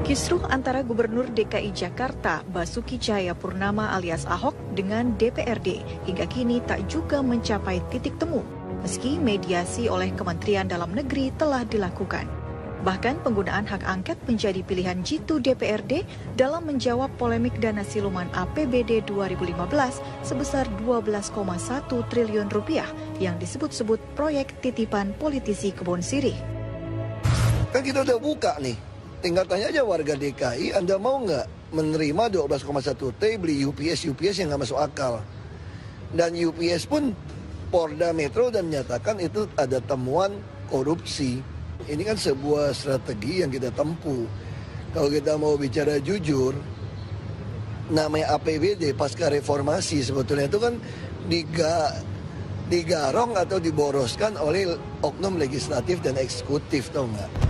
Kisruh antara Gubernur DKI Jakarta Basuki Cahayapurnama alias Ahok dengan DPRD hingga kini tak juga mencapai titik temu, meski mediasi oleh Kementerian Dalam Negeri telah dilakukan. Bahkan penggunaan hak angket menjadi pilihan jitu DPRD dalam menjawab polemik dana siluman APBD 2015 sebesar 12,1 triliun rupiah yang disebut-sebut proyek titipan politisi Kebon Sirih. Kan kita udah buka nih. Tinggal tanya aja warga DKI, Anda mau nggak menerima 12,1 T beli UPS yang nggak masuk akal. Dan UPS pun Polda Metro dan menyatakan itu ada temuan korupsi. Ini kan sebuah strategi yang kita tempuh. Kalau kita mau bicara jujur, namanya APBD pasca reformasi sebetulnya itu kan digarong atau diboroskan oleh oknum legislatif dan eksekutif, tau nggak?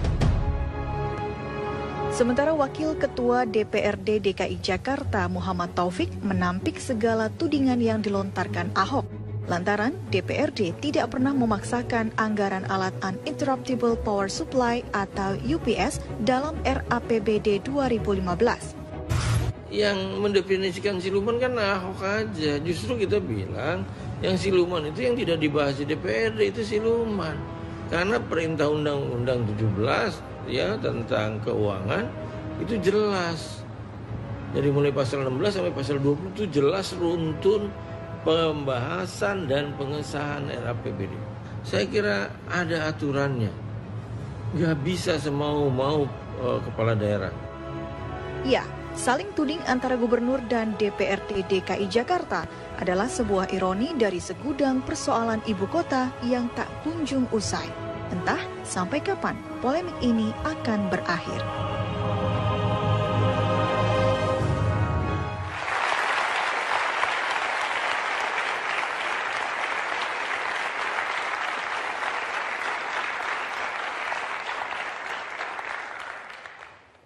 Sementara Wakil Ketua DPRD DKI Jakarta Muhammad Taufik menampik segala tudingan yang dilontarkan Ahok. Lantaran DPRD tidak pernah memaksakan anggaran alat Uninterruptible Power Supply atau UPS dalam RAPBD 2015. Yang mendefinisikan siluman kan Ahok aja. Justru kita bilang yang siluman itu yang tidak dibahas di DPRD itu siluman. Karena perintah Undang-Undang 17 ya tentang keuangan itu jelas. Dari mulai pasal 16 sampai pasal 20 itu jelas runtun pembahasan dan pengesahan RAPBD. Saya kira ada aturannya. Nggak bisa semau-mau kepala daerah. Ya, saling tuding antara Gubernur dan DPRD DKI Jakarta adalah sebuah ironi dari segudang persoalan ibu kota yang tak kunjung usai. Entah sampai kapan polemik ini akan berakhir.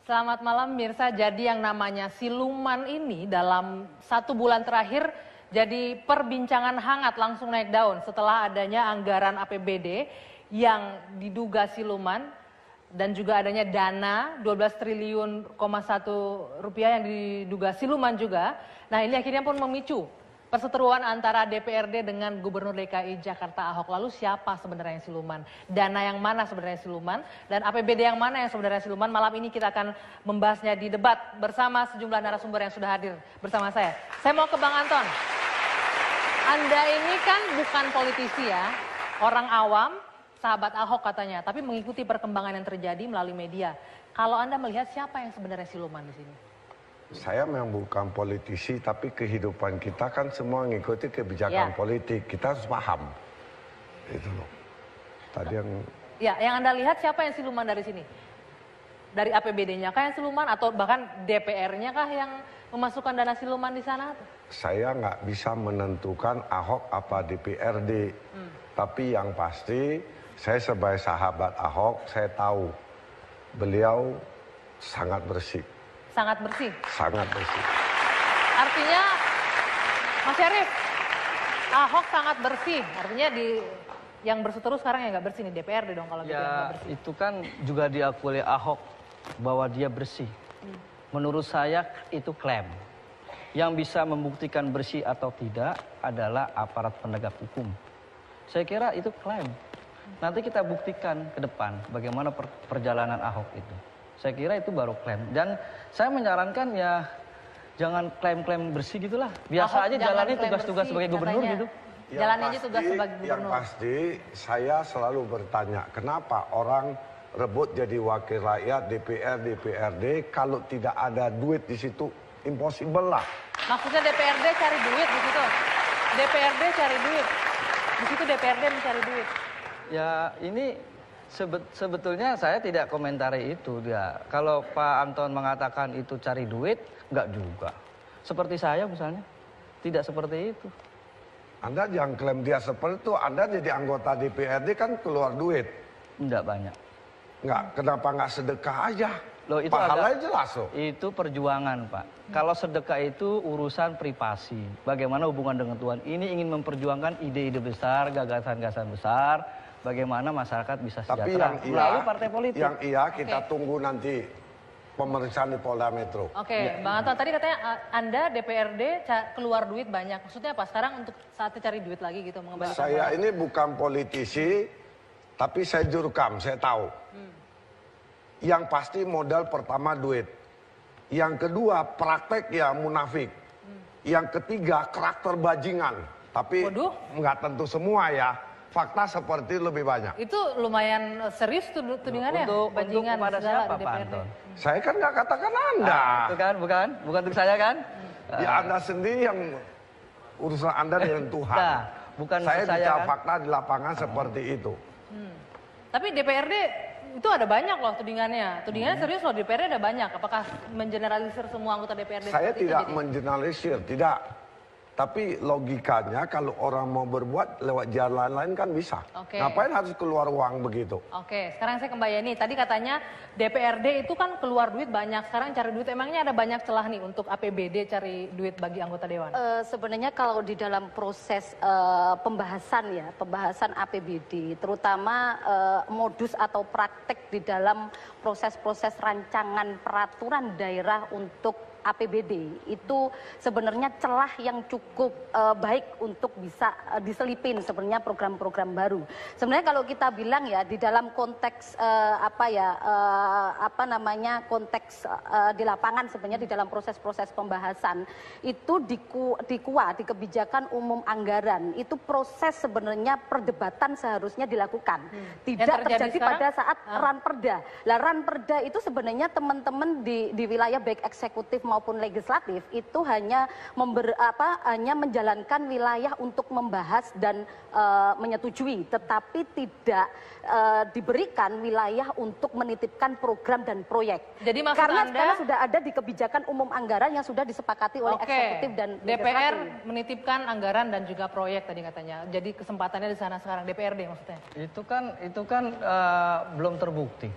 Selamat malam Mirsa, jadi yang namanya siluman ini dalam 1 bulan terakhir jadi perbincangan hangat langsung naik daun setelah adanya anggaran APBD yang diduga siluman dan juga adanya dana 12 triliun,1 rupiah yang diduga siluman juga. Nah ini akhirnya pun memicu perseteruan antara DPRD dengan Gubernur DKI Jakarta Ahok. Lalu siapa sebenarnya yang siluman? Dana yang mana sebenarnya siluman? Dan APBD yang mana yang sebenarnya siluman? Malam ini kita akan membahasnya di debat bersama sejumlah narasumber yang sudah hadir bersama saya. Saya mau ke Bang Anton. Anda ini kan bukan politisi ya, orang awam, sahabat Ahok katanya, tapi mengikuti perkembangan yang terjadi melalui media. Kalau Anda melihat siapa yang sebenarnya siluman di sini? Saya memang bukan politisi, tapi kehidupan kita kan semua mengikuti kebijakan politik. Kita harus paham. Itu loh. Tadi yang... Ya, yang Anda lihat siapa yang siluman dari sini? Dari APBD-nya kah yang siluman atau bahkan DPR-nya kah yang memasukkan dana siluman di sana? Saya nggak bisa menentukan Ahok apa DPRD. Tapi yang pasti, saya sebagai sahabat Ahok, saya tahu beliau sangat bersih. Sangat bersih? Sangat bersih. Artinya, Mas Syarif, Ahok sangat bersih. Artinya yang berseteru sekarang yang nggak bersih nih, DPRD dong kalau gitu yang nggak bersih. Itu kan juga diakui oleh Ahok bahwa dia bersih. Menurut saya itu klaim. Yang bisa membuktikan bersih atau tidak adalah aparat penegak hukum. Saya kira itu klaim. Nanti kita buktikan ke depan bagaimana perjalanan Ahok itu. Saya kira itu baru klaim. Dan saya menyarankan ya jangan klaim-klaim bersih gitulah. Biasa Ahok aja jalani tugas-tugas sebagai gubernur gitu. Jalannya aja tugas sebagai gubernur. Yang pasti saya selalu bertanya, kenapa orang rebut jadi wakil rakyat DPR, DPRD kalau tidak ada duit di situ? Impossible lah. Maksudnya DPRD cari duit di situ? DPRD cari duit? Di situ DPRD mencari duit? Ya ini sebetulnya saya tidak komentari itu dia. Kalau Pak Anton mengatakan itu cari duit, enggak juga. Seperti saya misalnya, tidak seperti itu. Anda jangan klaim dia seperti itu, Anda jadi anggota DPRD kan keluar duit. Enggak banyak. Enggak, kenapa enggak sedekah aja? Loh, itu pahalanya jelas loh. Itu perjuangan Pak. Kalau sedekah itu urusan privasi. Bagaimana hubungan dengan Tuhan. Ini ingin memperjuangkan ide-ide besar, gagasan-gagasan besar. Bagaimana masyarakat bisa sejahtera melalui partai politik. Yang kita tunggu nanti pemeriksaan di Polda Metro. Oke, Bang Anton, tadi katanya Anda DPRD keluar duit banyak. Maksudnya apa? Sekarang untuk saatnya cari duit lagi gitu, mengembalikan. Saya ini bukan politisi, tapi saya jurkam, saya tahu. Yang pasti modal pertama duit. Yang kedua praktek ya munafik. Yang ketiga karakter bajingan. Tapi nggak tentu semua ya. Fakta seperti lebih banyak. Itu lumayan serius tudingannya, bajingan kepada siapa, Pak Anton? Saya kan nggak katakan Anda. Itu kan, bukan untuk saya kan? Ya Anda sendiri yang urusan Anda dengan Tuhan. Nah, bukan saya bicara kan? fakta di lapangan seperti itu. Tapi DPRD itu ada banyak loh tudingannya. Tudingannya serius loh, DPRD ada banyak. Apakah mengeneralisir semua anggota DPRD? Saya tidak mengeneralisir, tidak. Tapi logikanya kalau orang mau berbuat lewat jalan lain kan bisa. Ngapain harus keluar uang begitu? Oke, sekarang saya ke Mbak Yeni. Tadi katanya DPRD itu kan keluar duit banyak. Sekarang cari duit, emangnya ada banyak celah nih untuk APBD cari duit bagi anggota Dewan? Sebenarnya kalau di dalam proses pembahasan APBD, terutama modus atau praktek di dalam proses-proses rancangan peraturan daerah untuk APBD itu sebenarnya celah yang cukup baik untuk bisa diselipin sebenarnya program-program baru. Sebenarnya kalau kita bilang ya di dalam konteks konteks di lapangan sebenarnya di dalam proses-proses pembahasan itu di kebijakan umum anggaran itu proses sebenarnya perdebatan seharusnya dilakukan. Tidak terjadi pada saat ranperda. Lah ranperda itu sebenarnya teman-teman di wilayah baik eksekutif maupun legislatif itu hanya menjalankan wilayah untuk membahas dan menyetujui, tetapi tidak diberikan wilayah untuk menitipkan program dan proyek. Jadi maksud karena Anda sekarang sudah ada di kebijakan umum anggaran yang sudah disepakati oleh eksekutif dan DPR menitipkan anggaran dan juga proyek tadi katanya. Jadi kesempatannya di sana sekarang DPRD maksudnya. Itu kan belum terbukti.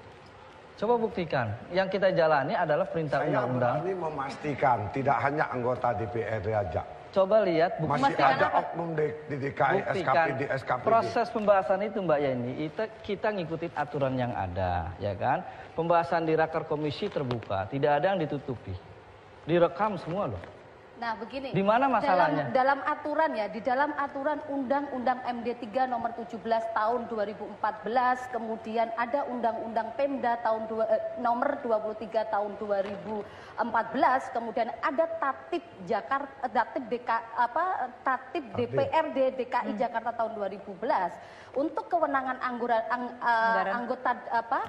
Coba buktikan. Yang kita jalani adalah perintah undang-undang. Saya berani memastikan tidak hanya anggota DPRD aja. Coba lihat, masih ada oknum di DKI, SKPD. Proses pembahasan itu Mbak Yeni, kita ngikutin aturan yang ada, ya kan? Pembahasan di Raker Komisi terbuka, tidak ada yang ditutupi, direkam semua loh. Nah begini, di mana masalahnya? Dalam aturan ya, di dalam aturan Undang-Undang MD 3 nomor 17 tahun 2014, kemudian ada Undang-Undang Pemda tahun nomor 23 tahun 2014, kemudian ada Tatip DPRD DKI Jakarta tahun 2011. Untuk kewenangan anggota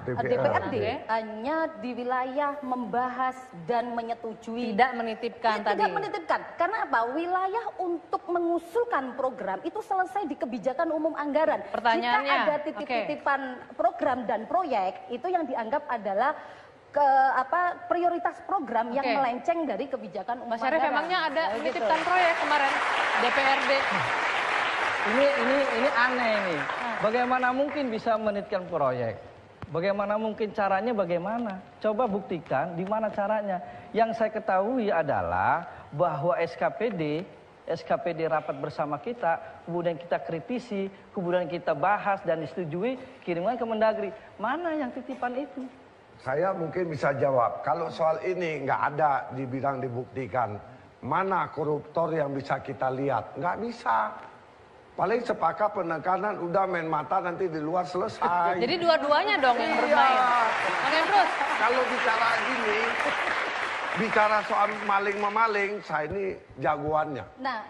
DPRD hanya di wilayah membahas dan menyetujui, tidak menitipkan tadi. Tidak menitipkan. Karena apa? Wilayah untuk mengusulkan program itu selesai di kebijakan umum anggaran. Pertanyaannya, jika ada titip-titipan program dan proyek, itu yang dianggap adalah prioritas program yang melenceng dari kebijakan umum anggaran. Mas Syarif, emangnya ada menitipkan proyek kemarin DPRD? Ini aneh nih. Bagaimana mungkin bisa menitipkan proyek? Bagaimana mungkin caranya bagaimana? Coba buktikan di mana caranya. Yang saya ketahui adalah bahwa SKPD rapat bersama kita, kemudian kita kritisi, kemudian kita bahas dan disetujui, kirimkan ke Mendagri. Mana yang titipan itu? Saya mungkin bisa jawab. Kalau soal ini nggak ada dibilang dibuktikan, mana koruptor yang bisa kita lihat? Nggak bisa. Paling sepakat penekanan, udah main mata nanti di luar selesai. Jadi dua-duanya dong yang bermain. Oke, terus. Kalau bicara gini, bicara soal maling-memaling, saya ini jagoannya. Nah,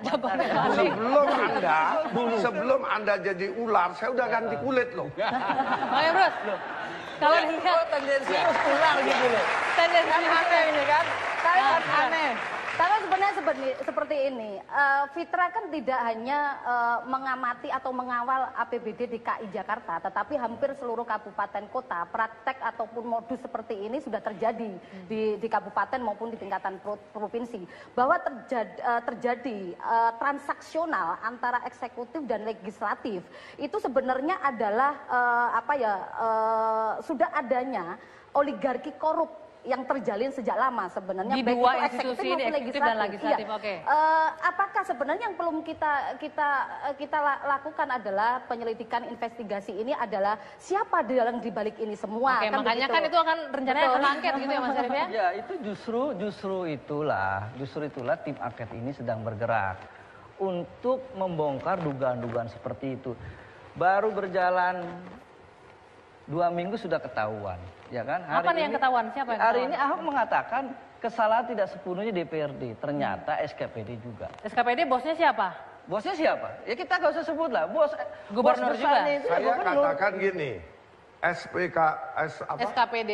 sebelum Anda jadi ular, saya udah ganti kulit loh. Oke, Bros. Kalau lihat tendensius ular gitu loh. Tendensi aneh ini kan? Saya aneh. Karena sebenarnya seperti ini, Fitra kan tidak hanya mengamati atau mengawal APBD DKI Jakarta, tetapi hampir seluruh kabupaten kota praktek ataupun modus seperti ini sudah terjadi di kabupaten maupun di tingkatan provinsi. Bahwa terjadi transaksional antara eksekutif dan legislatif itu sebenarnya adalah sudah adanya oligarki korup yang terjalin sejak lama sebenarnya di baik dua itu institusi ini, eksekutif dan legislatif. Iya. Oke. Apakah sebenarnya yang belum kita lakukan adalah penyelidikan investigasi ini adalah siapa di balik ini semua? Oke, makanya kan itu akan rencananya akan angket gitu ya Mas Arief ya? Ya, itu justru itulah tim angket ini sedang bergerak untuk membongkar dugaan-dugaan seperti itu. Baru berjalan 2 minggu sudah ketahuan, ya kan? Apa nih yang ketahuan? Siapa yang Hari ketahuan? ini Ahok mengatakan kesalahan tidak sepenuhnya DPRD, ternyata SKPD juga. SKPD bosnya siapa? Bosnya siapa? Ya kita gak usah sebut lah, Gubernur bos juga. Itu Saya katakan gini, SKPD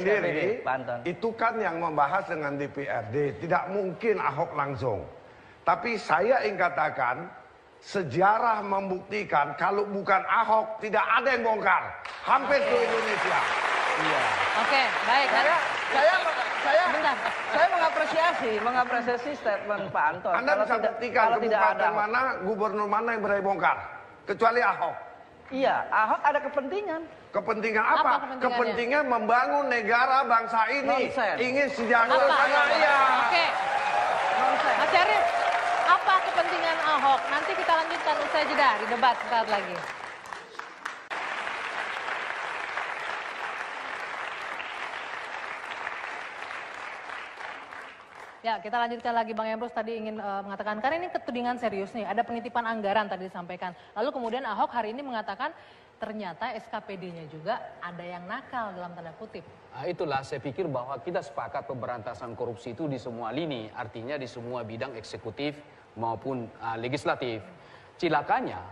sendiri Banten. itu kan yang membahas dengan DPRD, tidak mungkin Ahok langsung. Tapi saya ingin katakan, sejarah membuktikan kalau bukan Ahok tidak ada yang bongkar, hampir seluruh Indonesia. Iya. Oke, baik. Saya mengapresiasi statement Pak Anton. Anda bisa buktikan kabupaten mana, gubernur mana yang berani bongkar, kecuali Ahok. Iya, Ahok ada kepentingan. Kepentingan apa? Kepentingan membangun negara bangsa ini. Nonsen. Ingin sejahtera rakyat. Oke. Mas Arief, apa kepentingan Ahok? Nanti kita lanjutkan usai jeda di debat sesaat lagi. Ya, kita lanjutkan lagi Bang Emrus tadi ingin mengatakan, karena ini ketudingan serius nih, ada penitipan anggaran tadi disampaikan. Lalu kemudian Ahok hari ini mengatakan ternyata SKPD-nya juga ada yang nakal dalam tanda kutip. Nah, itulah saya pikir bahwa kita sepakat pemberantasan korupsi itu di semua lini, artinya di semua bidang eksekutif maupun legislatif. Cilakanya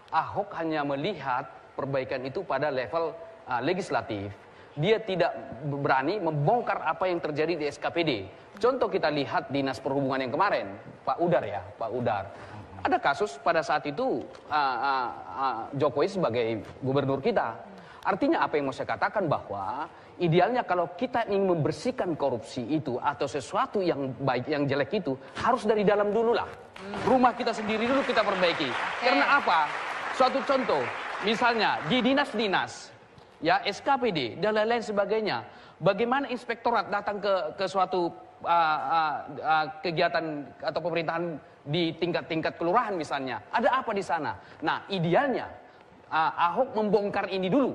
Ahok hanya melihat perbaikan itu pada level legislatif. Dia tidak berani membongkar apa yang terjadi di SKPD. Contoh kita lihat Dinas Perhubungan yang kemarin, Pak Udar. Ada kasus pada saat itu Jokowi sebagai gubernur kita. Artinya apa yang mau saya katakan bahwa idealnya kalau kita ingin membersihkan korupsi itu atau sesuatu yang baik, yang jelek itu harus dari dalam dulu lah. Rumah kita sendiri dulu kita perbaiki. Karena apa? Suatu contoh, misalnya di dinas-dinas, ya SKPD dan lain-lain sebagainya. Bagaimana inspektorat datang ke suatu kegiatan atau pemerintahan di tingkat-tingkat kelurahan misalnya. Ada apa di sana? Nah, idealnya Ahok membongkar ini dulu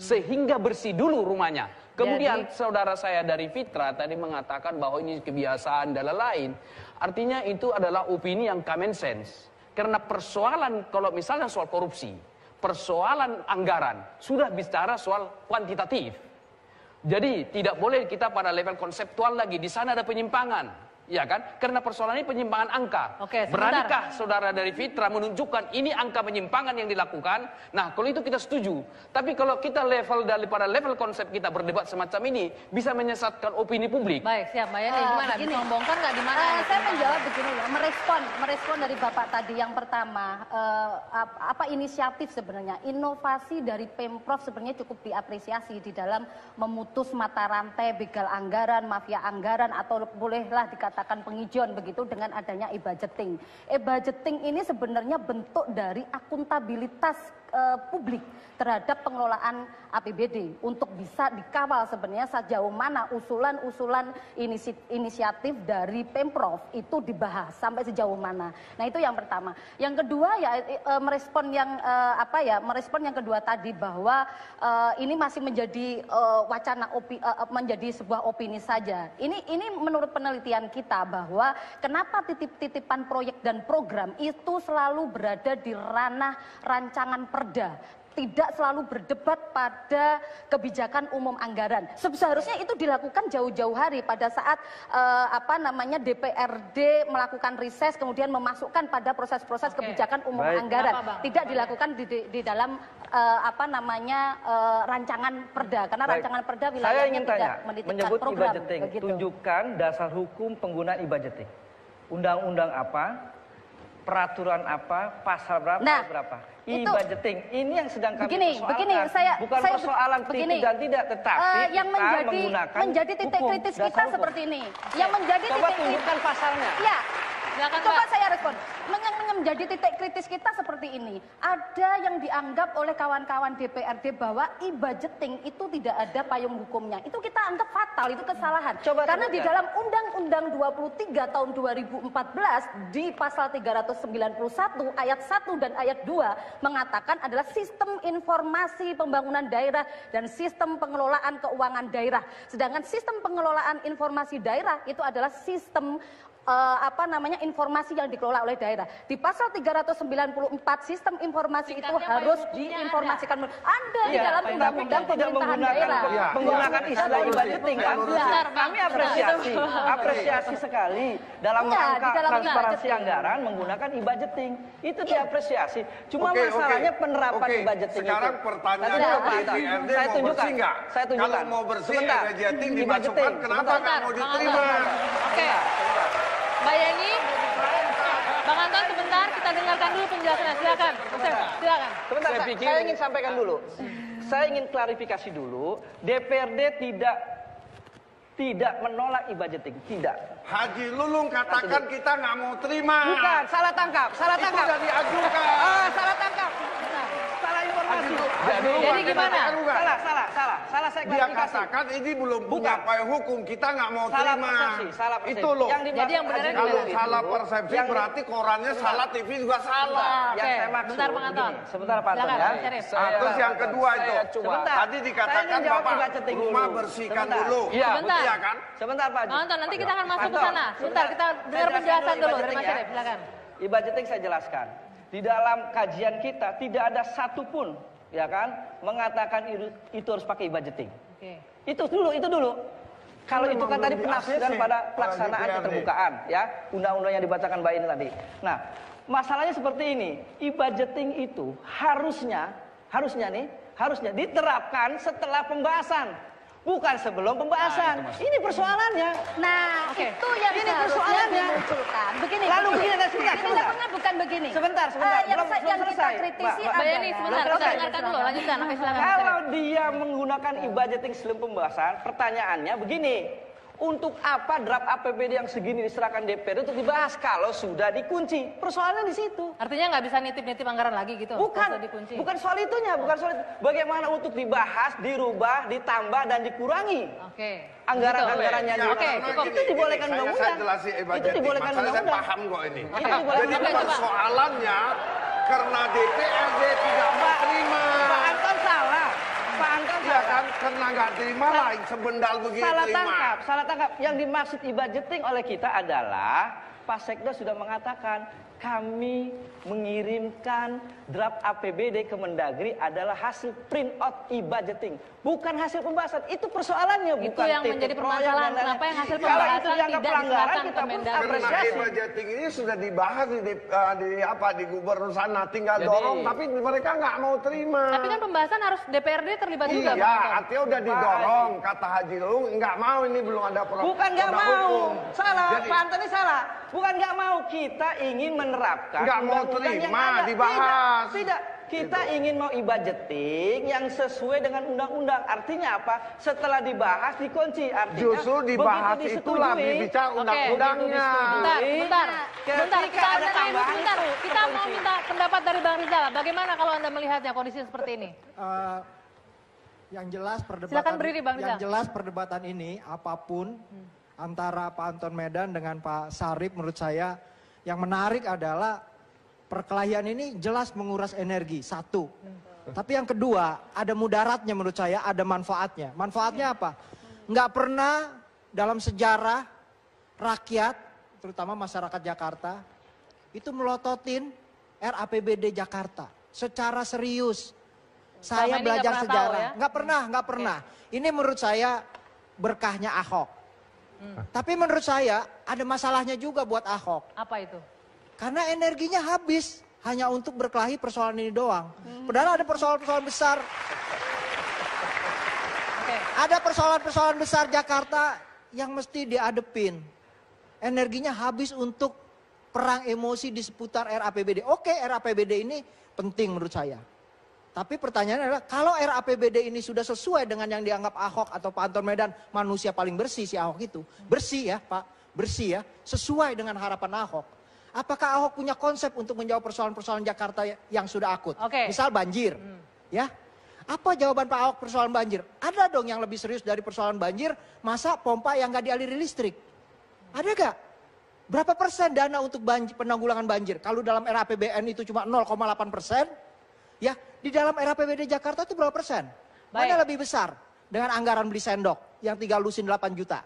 sehingga bersih dulu rumahnya. Kemudian saudara saya dari Fitra tadi mengatakan bahwa ini kebiasaan dan lain-lain. Artinya itu adalah opini yang common sense. Karena persoalan kalau misalnya soal korupsi, persoalan anggaran sudah bicara soal kuantitatif. Jadi tidak boleh kita pada level konseptual lagi. Di sana ada penyimpangan. Ya kan? Karena persoalan ini penyimpangan angka. Oke, beranikah saudara dari Fitra menunjukkan ini angka penyimpangan yang dilakukan? Nah, kalau itu kita setuju. Tapi kalau kita daripada level konsep kita berdebat semacam ini, bisa menyesatkan opini publik. Baik, siap Mbak Yani. Gimana? Bisa membongkar nggak di mana? Saya menjawab begini ya, merespon dari Bapak tadi. Yang pertama, apa inisiatif sebenarnya? Inovasi dari Pemprov sebenarnya cukup diapresiasi di dalam memutus mata rantai begal anggaran, mafia anggaran, atau bolehlah dikatakan penghijauan begitu dengan adanya e-budgeting. E-budgeting ini sebenarnya bentuk dari akuntabilitas publik terhadap pengelolaan APBD untuk bisa dikawal sebenarnya sejauh mana usulan-usulan inisiatif dari Pemprov itu dibahas sampai sejauh mana. Nah, itu yang pertama. Yang kedua ya merespon yang kedua tadi bahwa ini masih menjadi wacana menjadi sebuah opini saja. Ini menurut penelitian kita bahwa kenapa titip-titipan proyek dan program itu selalu berada di ranah rancangan perda, tidak selalu berdebat pada kebijakan umum anggaran. Seharusnya itu dilakukan jauh-jauh hari pada saat DPRD melakukan riset kemudian memasukkan pada proses-proses kebijakan umum anggaran. Tidak dilakukan di dalam rancangan perda, karena rancangan perda wilayahnya tidak menitipkan program. E-budgeting, tunjukkan dasar hukum penggunaan e-budgeting. Undang-undang apa? Peraturan apa, pasal berapa, berapa. E-budgeting ini yang sedang kami persoalkan. Bukan persoalan titik dan tidak, tetapi yang menjadi titik kritis kita seperti ini. Yang menjadi Coba tunjukkan pasalnya. Ya, Silakan, Coba Mbak. saya respon. Yang menjadi titik kritis kita seperti ini. Ada yang dianggap oleh kawan-kawan DPRD bahwa e-budgeting itu tidak ada payung hukumnya. Itu kita anggap fatal, itu kesalahan. Karena di dalam Undang-Undang 23 tahun 2014 di pasal 391 ayat 1 dan ayat 2 mengatakan adalah sistem informasi pembangunan daerah dan sistem pengelolaan keuangan daerah. Sedangkan sistem pengelolaan informasi daerah itu adalah sistem informasi yang dikelola oleh daerah. Di pasal 394 sistem informasi itu harus diinformasikan. Ada di dalam undang-undang pemerintahan daerah. Menggunakan istilah e-budgeting kan? Kami apresiasi sekali dalam rangka transparansi anggaran menggunakan e-budgeting. Itu diapresiasi. Cuma masalahnya penerapan e-budgeting itu. Sekarang pertanyaannya DPRD mau bersih nggak? Saya tunjukkan. Kalau mau bersih e-budgeting dimasukkan, kenapa nggak mau diterima? Oke. Mbak Yeni, Bang Anton sebentar, kita dengarkan dulu penjelasannya. Silakan. Silakan. Sebentar, saya ingin sampaikan dulu. Saya ingin klarifikasi dulu. DPRD tidak menolak e-budgeting, tidak. Haji Lulung katakan kita nggak mau terima. Bukan, salah tangkap. Itu sudah diajukan. Salah tangkap. Salah informasi. Jadi gimana? Salah saya Dia klarifikasi. katakan ini belum punya payung hukum, kita nggak mau Salah terima. persepsi. Itu loh. Jadi yang benar Kalau salah persepsi berarti korannya salah, TV juga salah. Yang saya maksud. Sebentar, Bang Anton. Begini, sebentar Pak Anton Silakan, ya. Bang Syarif. Terus yang kedua itu, Sebentar. tadi dikatakan Saya ingin jawab Bapak e-budgeting rumah dulu. bersihkan Sebentar. dulu. Iya, betul. Iya kan? Sebentar Pak. Bang Anton, nanti kita akan masuk ke Anton, sana. Sebentar, kita dengar penjelasan dulu dari Mas Syarif. Silakan. E-budgeting saya jelaskan. Di dalam kajian kita tidak ada satupun ya kan mengatakan itu harus pakai e-budgeting. Oke. Itu dulu. Kalau itu kan tadi penafsiran pada pelaksanaan keterbukaan ya, undang-undang yang dibacakan Mbak ini tadi. Nah, masalahnya seperti ini, e-budgeting itu harusnya diterapkan setelah pembahasan. Bukan sebelum pembahasan. Ini persoalannya. Nah, Oke. itu yang Ini seharusnya persoalannya. dimunculkan. Begini. Lalu begini, sebentar. Bukan begini. Sebentar. Yang Belum kita selesai. kritisi Mbak Mbak Yeni, sebentar, kita selesai. dengarkan dulu. Lanjutkan. Oke, silakan. Kalau dia menggunakan e-budgeting sebelum pembahasan, pertanyaannya begini. Untuk apa draft APBD yang segini diserahkan DPR untuk dibahas kalau sudah dikunci? Persoalannya di situ. Artinya nggak bisa nitip-nitip anggaran lagi gitu? Bukan soal itunya, bagaimana untuk dibahas, dirubah, ditambah dan dikurangi. Oke. Anggaran-anggarannya Ya, juga. karena Itu dibolehkan saya undang-undang. jelasin Itu dibolehkan Masalah saya undang-undang. paham kok ini. Itu dibolehkan Jadi undang-undang. persoalannya karena DPRD tidak mau terima. Pak Anton salah. Iya kan, karena nggak terima lah sebendal begitu Salah tangkap. Yang dimaksud e-budgeting oleh kita adalah Pak Sekda sudah mengatakan kami mengirimkan draft APBD ke Mendagri adalah hasil print out e-budgeting, bukan hasil pembahasan. Itu persoalannya, Itu bukan yang titik menjadi proyek permasalahan. dan lain-lain. Kenapa yang hasil Kalau pembahasan itu dianggap tidak pelanggaran, diserahkan kita ke pun Mendagri? Karena apresiasi. e-budgeting ini sudah dibahas di gubernur sana, tinggal Jadi, dorong, tapi mereka nggak mau terima. Tapi kan pembahasan harus DPRD terlibat juga, Bang Iya, Anton. artinya udah didorong, kata Haji Lulung, nggak mau ini belum ada Bukan nggak mau, salah. Jadi, Pak Anton ini salah. Bukan nggak mau, kita ingin menerapkan Nggak mau undang-undang yang terima, ada. dibahas. Tidak. Kita ingin mau e-budgeting yang sesuai dengan undang-undang. Artinya apa? Setelah dibahas dikunci. Artinya Justru dibahas begitu itulah disetujui, bicara undang-undangnya. Bentar. Ketika Kita ada dengerin dulu tambahan, sebentar. itu Kita mau kekunci. minta pendapat dari Bang Rizal. Bagaimana kalau Anda melihatnya kondisi seperti ini? Yang jelas perdebatan Silakan berdiri, Bang Rizal. yang jelas perdebatan ini apapun antara Pak Anton Medan dengan Pak Sarip menurut saya yang menarik adalah perkelahian ini jelas menguras energi, satu. Tapi yang kedua, ada mudaratnya menurut saya, ada manfaatnya. Manfaatnya apa? Nggak pernah dalam sejarah rakyat, terutama masyarakat Jakarta, itu melototin RAPBD Jakarta secara serius. Saya ini belajar nggak pernah sejarah. tahu ya? Nggak pernah. Ini menurut saya berkahnya Ahok. Tapi menurut saya ada masalahnya juga buat Ahok. Apa itu? Karena energinya habis hanya untuk berkelahi persoalan ini doang. Padahal ada persoalan-persoalan besar. Ada persoalan-persoalan besar Jakarta yang mesti diadepin. Energinya habis untuk perang emosi di seputar RAPBD. Oke, RAPBD ini penting menurut saya. Tapi pertanyaannya adalah kalau RAPBD ini sudah sesuai dengan yang dianggap Ahok atau Pak Anton Medan, manusia paling bersih si Ahok itu. Bersih ya Pak, bersih ya, sesuai dengan harapan Ahok. apakah Ahok punya konsep untuk menjawab persoalan-persoalan Jakarta yang sudah akut? Misal banjir, ya. Apa jawaban Pak Ahok persoalan banjir? Ada dong yang lebih serius dari persoalan banjir, masa pompa yang nggak dialiri listrik? Ada gak? Berapa persen dana untuk penanggulangan banjir? Kalau dalam era APBN itu cuma 0,8%, ya di dalam era APBD Jakarta itu berapa persen? Mana lebih besar dengan anggaran beli sendok yang tinggal lusin 8 juta?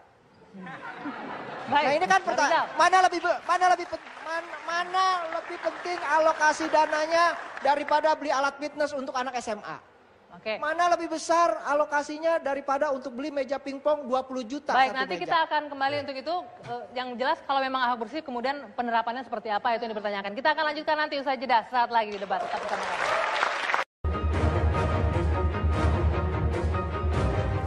Nah ini kan pertanyaan, mana lebih penting alokasi dananya daripada beli alat fitness untuk anak SMA? Mana lebih besar alokasinya daripada untuk beli meja pingpong 20 juta? Baik, nanti meja. Kita akan kembali untuk itu. Yang jelas kalau memang Ahok bersih, kemudian penerapannya seperti apa itu yang dipertanyakan. Kita akan lanjutkan nanti usai jeda, saat lagi di debat. Tetap bersama kami.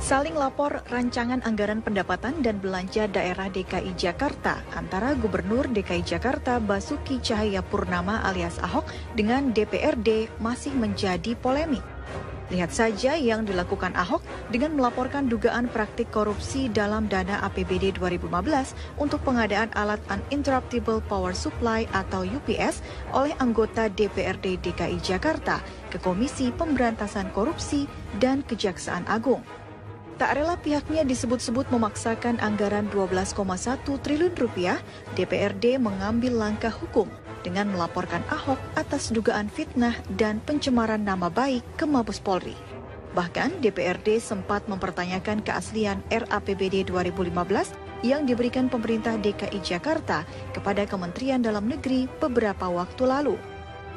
Saling lapor rancangan anggaran pendapatan dan belanja daerah DKI Jakarta antara Gubernur DKI Jakarta Basuki Cahayapurnama alias Ahok dengan DPRD masih menjadi polemik. Lihat saja yang dilakukan Ahok dengan melaporkan dugaan praktik korupsi dalam dana APBD 2015 untuk pengadaan alat Uninterruptible Power Supply atau UPS oleh anggota DPRD DKI Jakarta ke Komisi Pemberantasan Korupsi dan Kejaksaan Agung. Tak rela pihaknya disebut-sebut memaksakan anggaran 12,1 triliun rupiah, DPRD mengambil langkah hukum dengan melaporkan Ahok atas dugaan fitnah dan pencemaran nama baik ke Mabes Polri. Bahkan DPRD sempat mempertanyakan keaslian RAPBD 2015 yang diberikan pemerintah DKI Jakarta kepada Kementerian Dalam Negeri beberapa waktu lalu.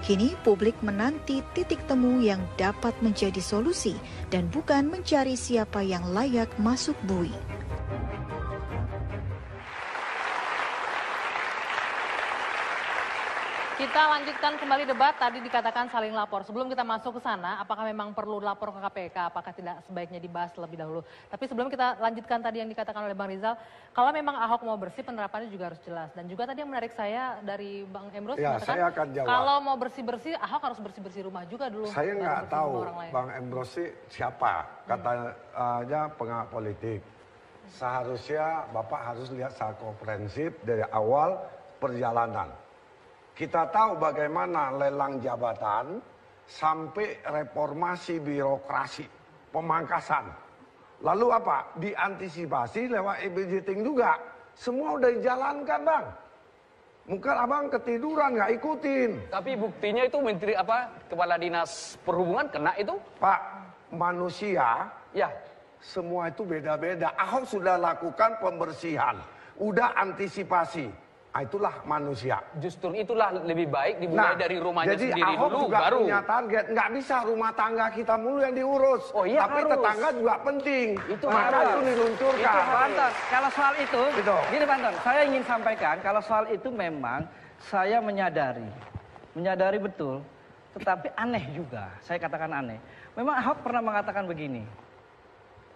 Kini publik menanti titik temu yang dapat menjadi solusi dan bukan mencari siapa yang layak masuk bui. Kita lanjutkan kembali debat, tadi dikatakan saling lapor. Sebelum kita masuk ke sana, apakah memang perlu lapor ke KPK, apakah tidak sebaiknya dibahas lebih dahulu. Tapi sebelum kita lanjutkan tadi yang dikatakan oleh Bang Rizal, kalau memang Ahok mau bersih, penerapannya juga harus jelas. Dan juga tadi yang menarik saya dari Bang Emrus, ya, saya akan jawab. Kalau mau bersih-bersih, Ahok harus bersih-bersih rumah juga dulu. Saya nggak tahu Bang Emrus siapa, katanya pengawat politik. Seharusnya Bapak harus lihat secara komprehensif dari awal perjalanan. Kita tahu bagaimana lelang jabatan sampai reformasi birokrasi, pemangkasan. Lalu apa? Diantisipasi lewat e-budgeting juga. Semua udah dijalankan, Bang. Mungkin Abang ketiduran nggak ikutin. Tapi buktinya itu Menteri Kepala Dinas Perhubungan kena itu? Pak, manusia ya semua itu beda-beda. Ahok sudah lakukan pembersihan, udah antisipasi. Itulah manusia. Justru itulah lebih baik dimulai dari rumahnya jadi sendiri Ahok dulu, juga baru punya target. Nggak bisa rumah tangga kita mulu yang diurus. Oh iya, tapi harus. Tetangga juga penting. Itu maka harus. itu diluncurkan. Itu Pak Anton, kalau soal itu, gitu. Gini Pak Anton, saya ingin sampaikan kalau soal itu memang saya menyadari betul, tetapi aneh juga. Saya katakan aneh. Memang Ahok pernah mengatakan begini.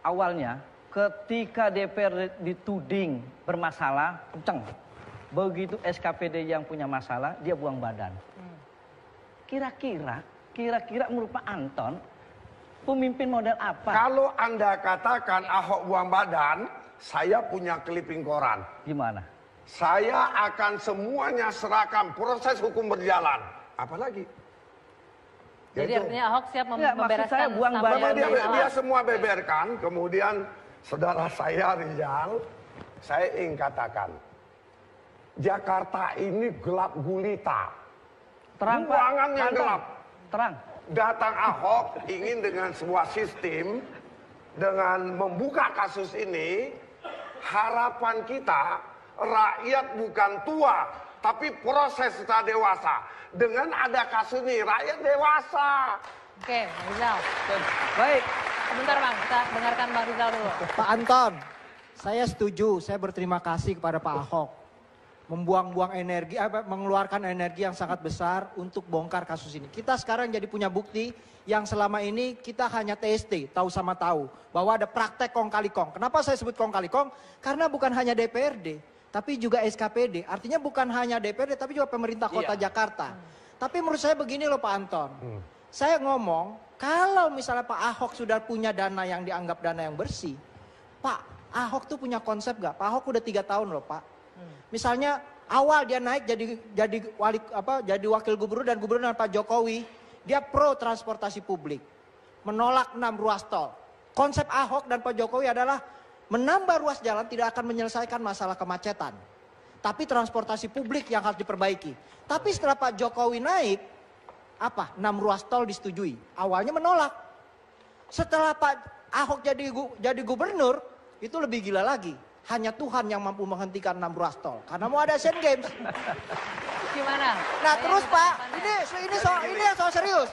Awalnya, ketika DPR dituding bermasalah, kenceng. Begitu SKPD yang punya masalah, dia buang badan. Kira-kira menurut Pak Anton, pemimpin model apa? Kalau Anda katakan Ahok buang badan, saya punya clipping koran. Gimana? Saya akan semuanya serahkan, proses hukum berjalan. Apalagi? Jadi artinya Ahok siap membereskan buang badan. Dia semua beberkan, kemudian saudara saya Rizal, saya ingin katakan, Jakarta ini gelap gulita. Terang, Ruangan yang gelap. Terang. Datang Ahok ingin dengan sebuah sistem, dengan membuka kasus ini, harapan kita, rakyat bukan tua, tapi proses setelah dewasa. Dengan ada kasus ini, rakyat dewasa. Oke, Bang Rizal. Baik. Sebentar Bang, kita dengarkan Bang Rizal dulu. Pak Anton, saya setuju, saya berterima kasih kepada Pak Ahok. Membuang-buang energi, mengeluarkan energi yang sangat besar untuk bongkar kasus ini. Kita sekarang jadi punya bukti yang selama ini kita hanya TST, tahu sama tahu. Bahwa ada praktek kong kali kong. Kenapa saya sebut kong kali kong? Karena bukan hanya DPRD, tapi juga SKPD. Artinya bukan hanya DPRD, tapi juga pemerintah kota Jakarta. Tapi menurut saya begini loh Pak Anton. Saya ngomong, kalau misalnya Pak Ahok sudah punya dana yang dianggap dana yang bersih, Pak Ahok tuh punya konsep gak? Pak Ahok udah 3 tahun loh Pak. Misalnya awal dia naik jadi wakil gubernur dan gubernur Pak Jokowi, dia pro transportasi publik, menolak 6 ruas tol. Konsep Ahok dan Pak Jokowi adalah menambah ruas jalan tidak akan menyelesaikan masalah kemacetan, tapi transportasi publik yang harus diperbaiki. Tapi setelah Pak Jokowi naik, 6 ruas tol disetujui. Awalnya menolak. Setelah Pak Ahok jadi gubernur, itu lebih gila lagi. Hanya Tuhan yang mampu menghentikan 6 ruas tol karena mau ada Asian Games. Gimana? Nah terus Pak, ini soal serius.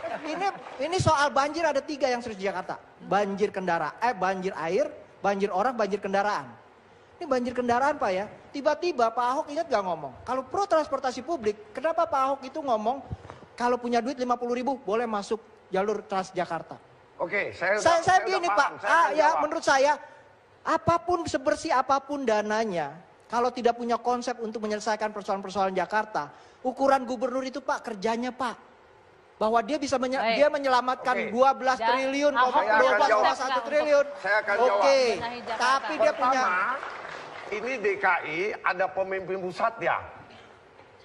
Ini soal banjir, ada 3 yang serius di Jakarta. Banjir banjir air, banjir orang, banjir kendaraan. Ini banjir kendaraan Pak ya. Tiba-tiba Pak Ahok ingat gak ngomong, kalau pro transportasi publik, kenapa Pak Ahok itu ngomong kalau punya duit 50.000 boleh masuk jalur Transjakarta? Oke, saya begini Pak, menurut saya apapun sebersih apapun dananya, kalau tidak punya konsep untuk menyelesaikan persoalan-persoalan Jakarta, ukuran gubernur itu Pak kerjanya Pak, bahwa dia bisa dia menyelamatkan 12 triliun, 12,1 triliun. Saya akan jawab. Oke, tapi dia punya. Ini DKI ada pemimpin pusat ya.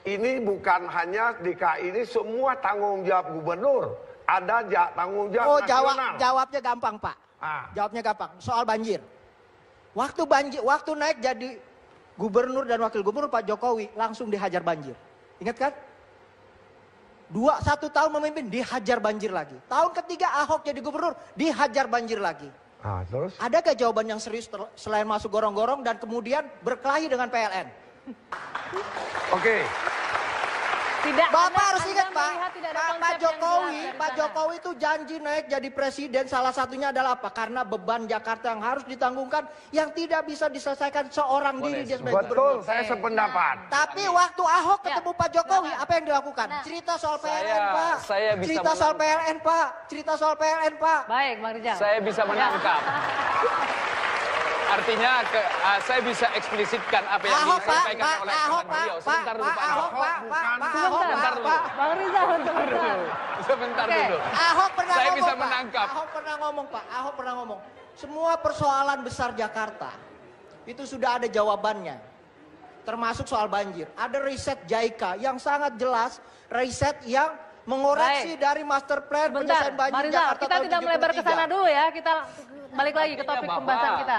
Ini bukan hanya DKI, ini semua tanggung jawab gubernur. Ada tanggung jawab nasional. Jawabnya gampang Pak. Jawabnya gampang. Soal banjir. Waktu naik jadi gubernur dan wakil gubernur Pak Jokowi langsung dihajar banjir. Ingat kan? 1 tahun memimpin dihajar banjir lagi. Tahun ketiga Ahok jadi gubernur dihajar banjir lagi. Terus? Ada gak jawaban yang serius selain masuk gorong-gorong dan kemudian berkelahi dengan PLN? Oke. Tidak, Bapak harus ingat Pak, Pak Jokowi itu janji naik jadi presiden, salah satunya adalah apa? Karena beban Jakarta yang harus ditanggungkan yang tidak bisa diselesaikan seorang diri dia sebagai gubernur. Betul, saya sependapat. Tapi waktu Ahok ketemu Pak Jokowi, apa yang dilakukan? Cerita soal PLN Pak. Cerita soal PLN Pak. Cerita soal PLN Pak. Baik, Bang Rijal. Saya bisa menangkap. Artinya saya bisa eksplisitkan apa yang disampaikan oleh teman beliau. Sebentar dulu Pak Ahok. Sebentar dulu. Bang Rizal, sebentar dulu. Ahok pernah saya ngomong bisa Pak. menangkap. Ahok pernah ngomong Pak. Ahok pernah ngomong. Semua persoalan besar Jakarta itu sudah ada jawabannya. Termasuk soal banjir. Ada riset JICA yang sangat jelas. Riset yang mengoreksi dari master plan penyelesaian banjir Jakarta kita tidak melebar ke sana dulu ya. Kita balik lagi ke topik pembahasan kita.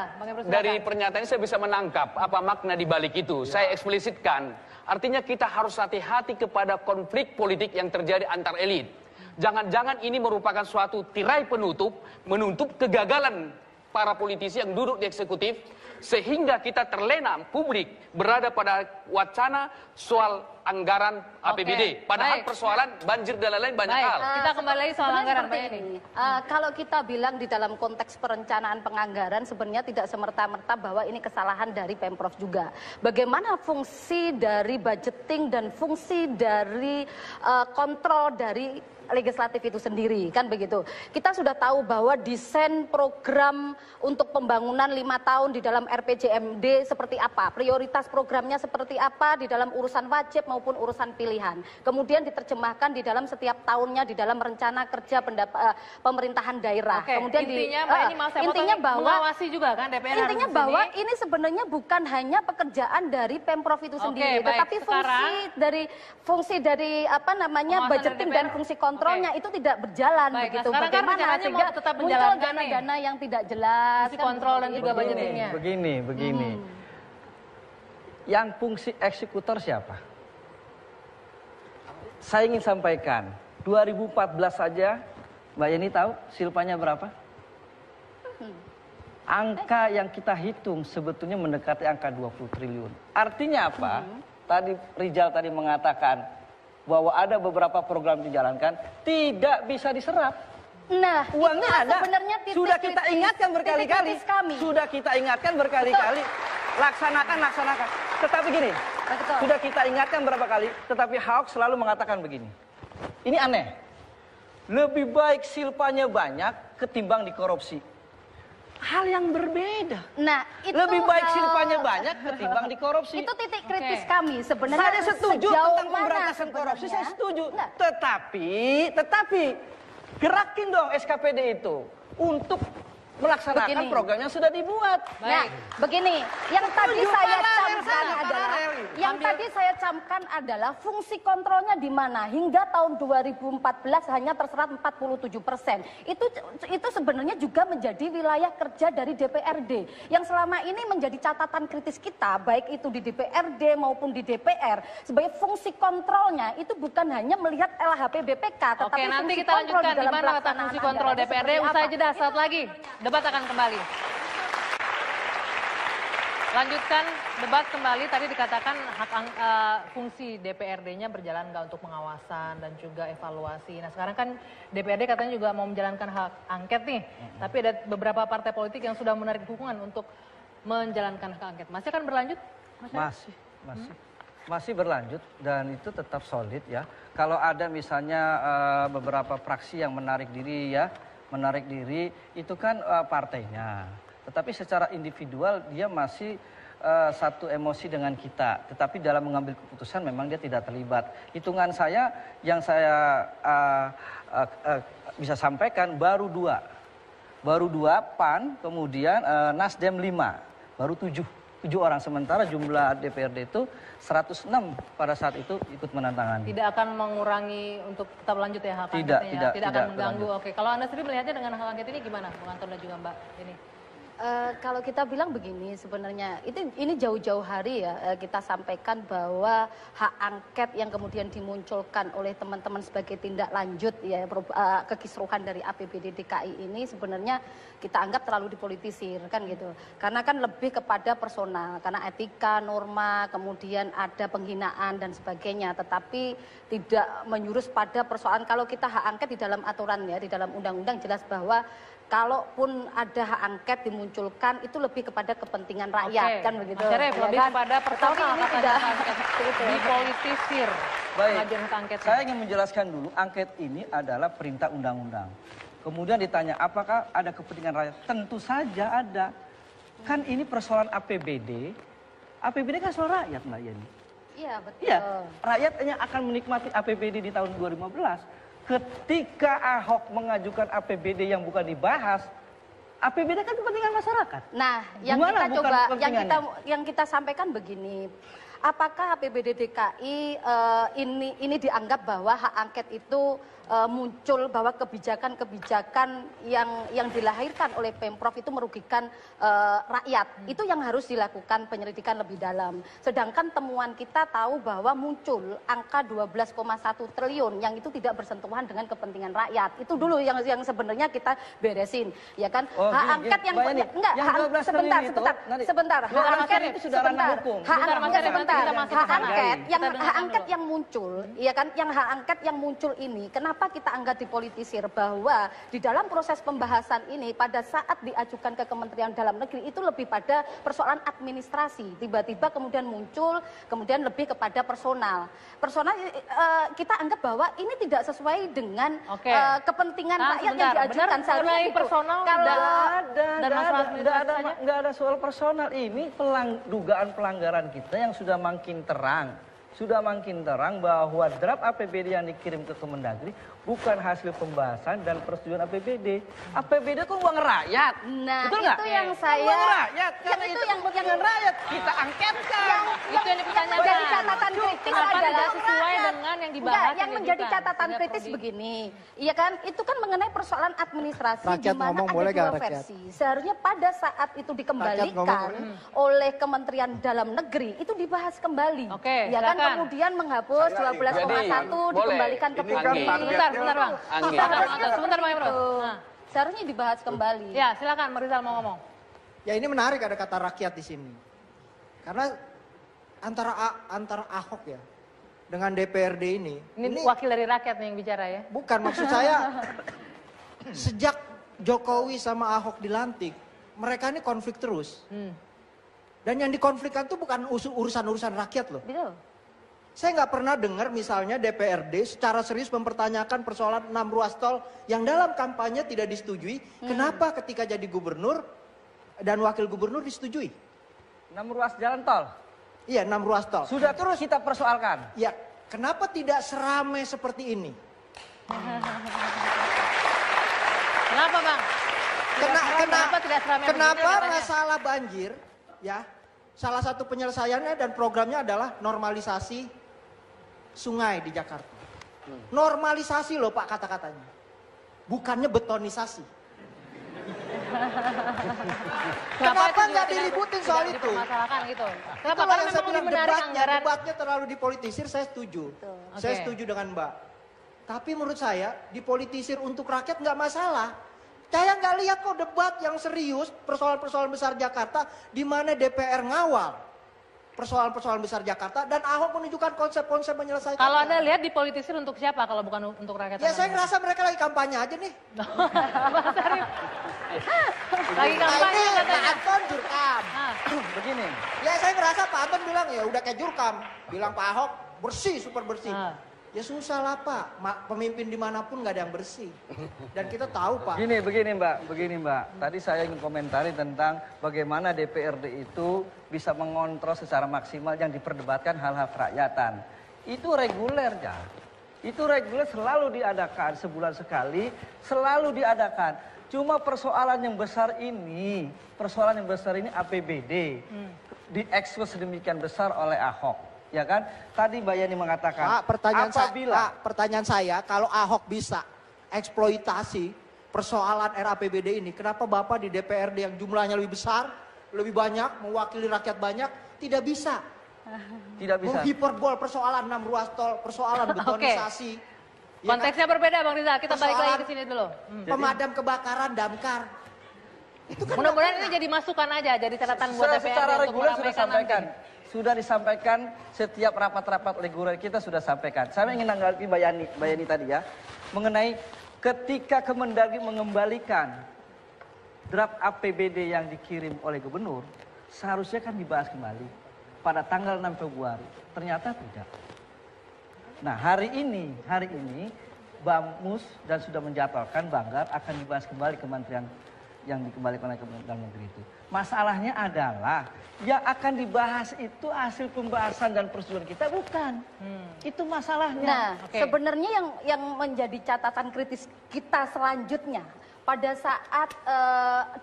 Dari pernyataan ini saya bisa menangkap apa makna di balik itu. Saya eksplisitkan. Artinya kita harus hati-hati kepada konflik politik yang terjadi antar elit. Jangan-jangan ini merupakan suatu tirai penutup, menutup kegagalan para politisi yang duduk di eksekutif, sehingga kita terlena publik berada pada wacana soal anggaran APBD. Padahal persoalan banjir dan lain-lain banyak hal. Kita kembali lagi soal anggaran Pak ini. Kalau kita bilang di dalam konteks perencanaan penganggaran sebenarnya tidak semerta-merta bahwa ini kesalahan dari Pemprov juga. Bagaimana fungsi dari budgeting dan fungsi dari kontrol dari legislatif itu sendiri, kan begitu. Kita sudah tahu bahwa desain program untuk pembangunan 5 tahun di dalam RPJMD seperti apa, prioritas programnya seperti apa di dalam urusan wajib maupun urusan pilihan. Kemudian diterjemahkan di dalam setiap tahunnya di dalam rencana kerja pemerintahan daerah. Kemudian intinya bahwa mengawasi juga kan DPR. Intinya bahwa ini sebenarnya bukan hanya pekerjaan dari Pemprov itu sendiri, tetapi fungsi dari apa namanya budgeting dan fungsi kontrolnya itu tidak berjalan begitu. Bagaimana sehingga tetap muncul dana-dana yang tidak jelas, fungsi kontrol dan juga budgetingnya. Begini. Yang fungsi eksekutor siapa? Saya ingin sampaikan, 2014 saja, Mbak Yeni tahu silpanya berapa? Angka yang kita hitung sebetulnya mendekati angka 20 triliun. Artinya apa? Tadi Rijal tadi mengatakan bahwa ada beberapa program dijalankan tidak bisa diserap. Nah, uangnya ada. Sebenarnya sudah kita ingatkan berkali-kali. Sudah kita ingatkan berkali-kali. Laksanakan. Tetapi gini, sudah kita ingatkan berapa kali, tetapi Ahok selalu mengatakan begini. Ini aneh. Lebih baik silpanya banyak ketimbang dikorupsi. Hal yang berbeda. Nah, itu lebih baik silpanya banyak ketimbang dikorupsi. Itu titik kritis kami sebenarnya. Saya setuju tentang pemberantasan korupsi, saya setuju. Nah. Tetapi gerakin dong SKPD itu untuk melaksanakan program yang sudah dibuat. Nah, begini, yang tadi saya camkan adalah fungsi kontrolnya di mana hingga tahun 2014 hanya terserap 47%. Itu sebenarnya juga menjadi wilayah kerja dari DPRD yang selama ini menjadi catatan kritis kita, baik itu di DPRD maupun di DPR, sebagai fungsi kontrolnya itu bukan hanya melihat LHP BPK, tetapi Oke, nanti fungsi kita kontrol lanjutkan di dalam di mana letak pelaksanaan fungsi kontrol anggaran. DPRD. Seperti Usai apa? jeda, saat lagi debat akan kembali. Lanjutkan debat kembali. Tadi dikatakan fungsi DPRD-nya berjalan nggak untuk pengawasan dan juga evaluasi. Nah sekarang kan DPRD katanya juga mau menjalankan hak angket nih. Tapi ada beberapa partai politik yang sudah menarik dukungan untuk menjalankan hak angket. Masih akan berlanjut? Masih berlanjut dan itu tetap solid ya. Kalau ada misalnya beberapa fraksi yang menarik diri itu kan partainya. Tetapi secara individual dia masih satu emosi dengan kita. Tetapi dalam mengambil keputusan memang dia tidak terlibat. Hitungan saya yang saya bisa sampaikan baru dua PAN, kemudian Nasdem 5, baru 7 orang. Sementara jumlah DPRD itu 106 pada saat itu ikut menandatangani. Tidak akan mengurangi untuk tetap lanjut ya hak angketnya? Tidak akan mengganggu. Oke, kalau Anda sendiri melihatnya dengan hak angket ini gimana, Bang Anton dan juga Mbak ini? Kalau kita bilang begini sebenarnya ini jauh-jauh hari ya kita sampaikan bahwa hak angket yang kemudian dimunculkan oleh teman-teman sebagai tindak lanjut ya kekisruhan dari APBD DKI ini sebenarnya kita anggap terlalu dipolitisir kan gitu. Karena kan lebih kepada personal, karena etika, norma, kemudian ada penghinaan dan sebagainya, tetapi tidak menyurus pada persoalan. Kalau kita hak angket di dalam aturan ya, di dalam undang-undang jelas bahwa kalaupun ada hak angket dimunculkan itu lebih kepada kepentingan rakyat kan begitu. Mas Syarif, lebih kan? kepada personal kata angket dipolitisir. Baik, angket. saya ingin menjelaskan dulu angket ini adalah perintah undang-undang. Kemudian ditanya apakah ada kepentingan rakyat? Tentu saja ada. Kan ini persoalan APBD. APBD kan soal rakyat Mbak Yeni. Iya betul. Iya, rakyat hanya akan menikmati APBD di tahun 2015. Ketika Ahok mengajukan APBD yang bukan dibahas, APBD kan kepentingan masyarakat. Nah, yang kita sampaikan begini, apakah APBD DKI ini dianggap bahwa hak angket itu muncul bahwa kebijakan-kebijakan yang dilahirkan oleh Pemprov itu merugikan rakyat. Itu yang harus dilakukan penyelidikan lebih dalam. Sedangkan temuan kita tahu bahwa muncul angka 12,1 triliun yang itu tidak bersentuhan dengan kepentingan rakyat. Itu dulu yang sebenarnya kita beresin, ya kan? Hak angket yang sebentar. Hak angket itu sudah ranah hukum. Hak angket yang muncul, ya kan? Yang hak angket yang muncul ini, kenapa kita anggap dipolitisir? Bahwa di dalam proses pembahasan ini pada saat diajukan ke Kementerian Dalam Negeri itu lebih pada persoalan administrasi. Tiba-tiba kemudian muncul, kemudian lebih kepada personal. Personal kita anggap bahwa ini tidak sesuai dengan kepentingan rakyat yang diajukan. Seharusnya personal nggak ada soal personal. Ini dugaan pelanggaran kita yang sudah makin terang. Sudah makin terang bahwa draft APBD yang dikirim ke Kemendagri bukan hasil pembahasan dan persetujuan APBD. APBD itu uang rakyat. Nah, betul itu yang saya uang rakyat. Karena itu kepentingan rakyat. Kita angketkan. Itu yang dipertanyakan. Menjadi catatan kritis adalah sesuai dengan yang dibahas. Yang menjadi catatan kritis begini. Iya kan? Itu kan mengenai persoalan administrasi di mana ada dua versi. Seharusnya pada saat itu dikembalikan oleh Kementerian Dalam Negeri itu dibahas kembali. Ya kan? Kemudian menghapus 12,1 dikembalikan ke publik. Sebentar Bang. Sebentar Bang Imron. Seharusnya dibahas kembali. Ya, silakan Rizal mau ngomong. Ya ini menarik ada kata rakyat di sini. Karena antara Ahok ya dengan DPRD ini wakil dari rakyat nih yang bicara ya. Bukan, maksud saya sejak Jokowi sama Ahok dilantik, mereka ini konflik terus. Dan yang dikonflikkan itu bukan urusan-urusan rakyat loh. Betul. Saya nggak pernah dengar misalnya DPRD secara serius mempertanyakan persoalan 6 ruas tol yang dalam kampanye tidak disetujui. Kenapa ketika jadi gubernur dan wakil gubernur disetujui? 6 ruas jalan tol? Iya, 6 ruas tol. Sudah terus kita persoalkan. Ya, kenapa tidak seramai seperti ini? Kenapa Bang? Kenapa masalah banjir, ya, salah satu penyelesaiannya dan programnya adalah normalisasi sungai di Jakarta. Normalisasi loh Pak kata-katanya, bukannya betonisasi. Kenapa nggak diributin soal itu? Gitu. Kenapa? Karena memang lebih menarik debatnya terlalu dipolitisir, saya setuju. Saya setuju dengan Mbak. Tapi menurut saya dipolitisir untuk rakyat nggak masalah. Saya nggak lihat kok debat yang serius persoalan-persoalan besar Jakarta di mana DPR ngawal persoalan-persoalan besar Jakarta dan Ahok menunjukkan konsep-konsep menyelesaikan. Kalau Anda lihat dipolitisir untuk siapa kalau bukan untuk rakyat? Ya saya ngerasa mereka lagi kampanye aja nih. Lagi kampanye katanya. Pak Anton Jurkam. Begini. Ya saya ngerasa Pak Anton bilang ya udah kayak Jurkam. Bilang Pak Ahok bersih, super bersih. Ya susah lah Pak, pemimpin dimanapun nggak ada yang bersih. Dan kita tahu Pak. Begini Mbak. Tadi saya ingin komentari tentang bagaimana DPRD itu bisa mengontrol secara maksimal yang diperdebatkan hal-hal kerakyatan. Itu reguler ya. Itu reguler selalu diadakan, sebulan sekali selalu diadakan. Cuma persoalan yang besar ini APBD. Diekspos sedemikian besar oleh Ahok. Ya kan? Tadi Mbak Yani mengatakan, Pak, pertanyaan saya, kalau Ahok bisa eksploitasi persoalan RAPBD ini, kenapa Bapak di DPRD yang jumlahnya lebih besar, lebih banyak, mewakili rakyat banyak, tidak bisa? Tidak bisa. Menghiperbol persoalan 6 ruas tol, persoalan betonisasi. Ya konteksnya kan? Berbeda Bang Rizal, kita balik lagi ke sini dulu. Pemadam kebakaran, damkar. Itu kan mudah-mudahan ini jadi masukan aja, jadi catatan buat DPRD secara untuk reguler sudah meramaikan sampaikan. nanti. Sudah disampaikan setiap rapat-rapat reguler kita sudah sampaikan. Saya ingin menanggapi Mbak Yani tadi ya, mengenai ketika Kemendagri mengembalikan draft APBD yang dikirim oleh gubernur, seharusnya kan dibahas kembali pada tanggal 6 Februari. Ternyata tidak. Nah hari ini Bamus dan sudah menjadwalkan Banggar akan dibahas kembali kementerian yang dikembalikan oleh Kementerian Dalam Negeri itu. Masalahnya adalah yang akan dibahas itu hasil pembahasan dan persetujuan kita bukan. Itu masalahnya. Nah, sebenarnya yang menjadi catatan kritis kita selanjutnya pada saat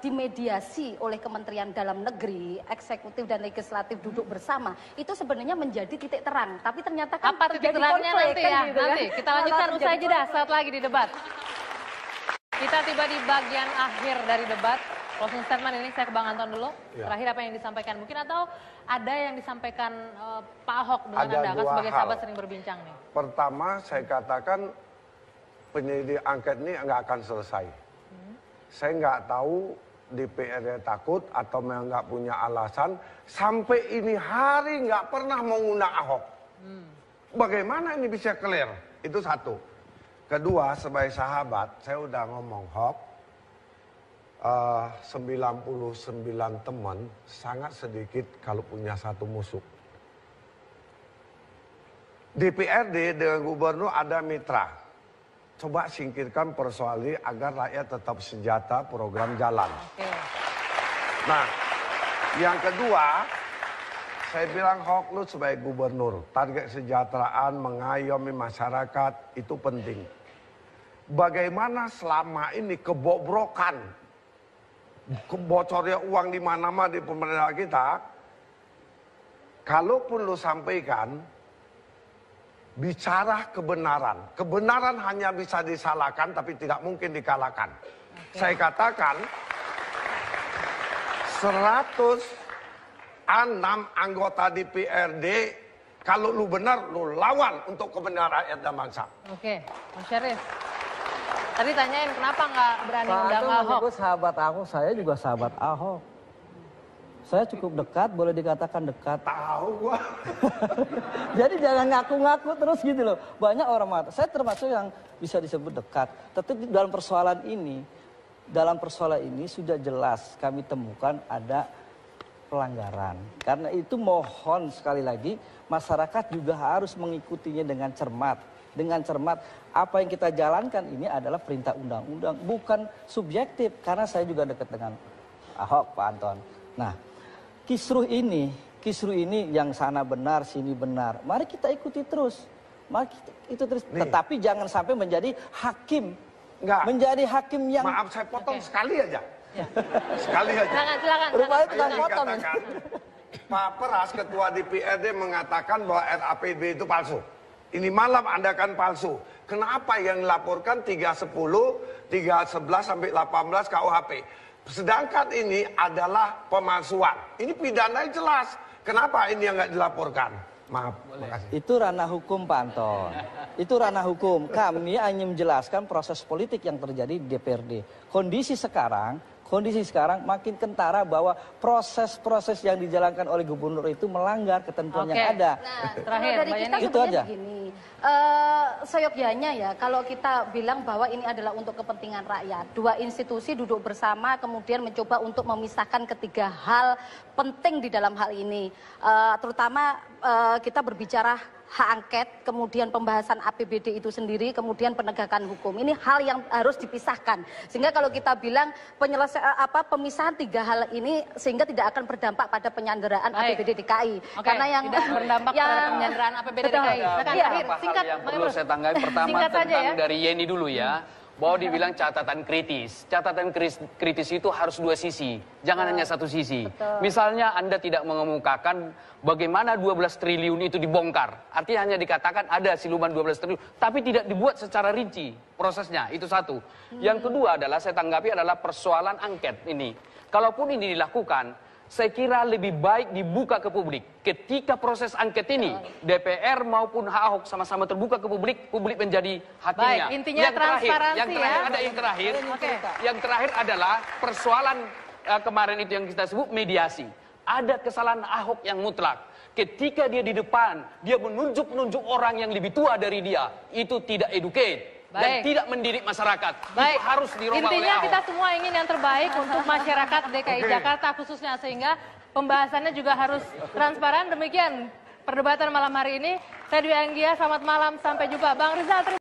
dimediasi oleh Kementerian Dalam Negeri, eksekutif dan legislatif duduk bersama, itu sebenarnya menjadi titik terang. Tapi ternyata kan apa titik terangnya nanti ya? Gitu nanti kan? Kita lanjutkan usai jeda saat lagi di debat. Kita tiba di bagian akhir dari debat. Closing statement ini saya ke Bang Anton dulu. Ya. Terakhir apa yang disampaikan mungkin atau ada yang disampaikan Pak Ahok dengan Anda kan sebagai sahabat sering berbincang nih. Pertama saya katakan penyelidik angket ini nggak akan selesai. Saya nggak tahu DPR takut atau memang nggak punya alasan sampai ini hari nggak pernah mau ngundang Ahok. Bagaimana ini bisa clear? Itu satu. Kedua, sebagai sahabat, saya udah ngomong, Hok, 99 teman, sangat sedikit kalau punya satu musuh. DPRD dengan gubernur ada mitra. Coba singkirkan persoalan ini agar rakyat tetap sejahtera, program jalan. Nah, yang kedua, saya bilang Hok, lu sebagai gubernur, target kesejahteraan, mengayomi masyarakat, itu penting. Bagaimana selama ini kebobrokan, kebocornya uang di mana-mana di pemerintah kita, kalaupun lu sampaikan, bicara kebenaran. Kebenaran hanya bisa disalahkan, tapi tidak mungkin dikalahkan. Saya katakan, 106 anggota DPRD, kalau lu benar, lu lawan untuk kebenaran rakyat dan bangsa. Oke, Mas Syarif. Tadi tanyain kenapa nggak berani undang Ahok? Pak sahabat Ahok, saya juga sahabat Ahok. Saya cukup dekat, boleh dikatakan dekat. Tahu gua. Jadi jangan ngaku-ngaku terus gitu loh. Banyak orang mengatakan, saya termasuk yang bisa disebut dekat. Tetapi dalam persoalan ini sudah jelas kami temukan ada pelanggaran. Karena itu mohon sekali lagi masyarakat juga harus mengikutinya dengan cermat. Dengan cermat, apa yang kita jalankan ini adalah perintah undang-undang, bukan subjektif. Karena saya juga dekat dengan Ahok, Pak Anton. Nah, kisruh ini yang sana benar, sini benar. Mari kita ikuti terus. Mari kita itu terus. Nih. Tetapi jangan sampai menjadi hakim. Enggak. Menjadi hakim yang... Maaf saya potong sekali aja. Sekali aja. Silakan. Rupanya tukang Yang potong. dikatakan, Pak Peras, Ketua DPRD mengatakan bahwa RAPB itu palsu. Ini malam Anda kan palsu. Kenapa yang dilaporkan 310, 311 sampai 18 KUHP? Sedangkan ini adalah pemalsuan. Ini pidana jelas. Kenapa ini yang nggak dilaporkan? Maaf. Makasih. Itu ranah hukum, Pak Anton. Itu ranah hukum. Kami hanya menjelaskan proses politik yang terjadi di DPRD. Kondisi sekarang makin kentara bahwa proses-proses yang dijalankan oleh gubernur itu melanggar ketentuan yang ada. Nah, Terakhir, dari Mbak kita Yeni. Itu aja. begini, seyogyanya ya kalau kita bilang bahwa ini adalah untuk kepentingan rakyat, dua institusi duduk bersama kemudian mencoba untuk memisahkan ketiga hal penting di dalam hal ini, terutama kita berbicara hak angket, kemudian pembahasan APBD itu sendiri, kemudian penegakan hukum. Ini hal yang harus dipisahkan. Sehingga kalau kita bilang pemisahan tiga hal ini sehingga tidak akan berdampak pada penyanderaan APBD DKI. Karena yang tidak berdampak pada penyanderaan APBD DKI. Singkat, yang perlu saya tanggapi pertama tentang dari Yeni dulu ya. Bahwa dibilang catatan kritis. Catatan kritis itu harus dua sisi, jangan hanya satu sisi. Misalnya Anda tidak mengemukakan bagaimana 12 triliun itu dibongkar. Artinya hanya dikatakan ada siluman 12 triliun, tapi tidak dibuat secara rinci prosesnya. Itu satu. Yang kedua adalah saya tanggapi adalah persoalan angket ini. Kalaupun ini dilakukan, saya kira lebih baik dibuka ke publik. Ketika proses angket ini, DPR maupun Ahok sama-sama terbuka ke publik, publik menjadi hakimnya. Baik, intinya transparansi Yang terakhir adalah persoalan kemarin itu yang kita sebut mediasi. Ada kesalahan Ahok yang mutlak. Ketika dia di depan, dia menunjuk orang yang lebih tua dari dia. Itu tidak educate. Dan tidak mendidik masyarakat. Itu harus dirubah oleh Ahok. Intinya kita semua ingin yang terbaik untuk masyarakat DKI Jakarta khususnya, sehingga pembahasannya juga harus transparan. Demikian perdebatan malam hari ini. Saya Dwi Anggia, selamat malam, sampai jumpa. Bang Rizal,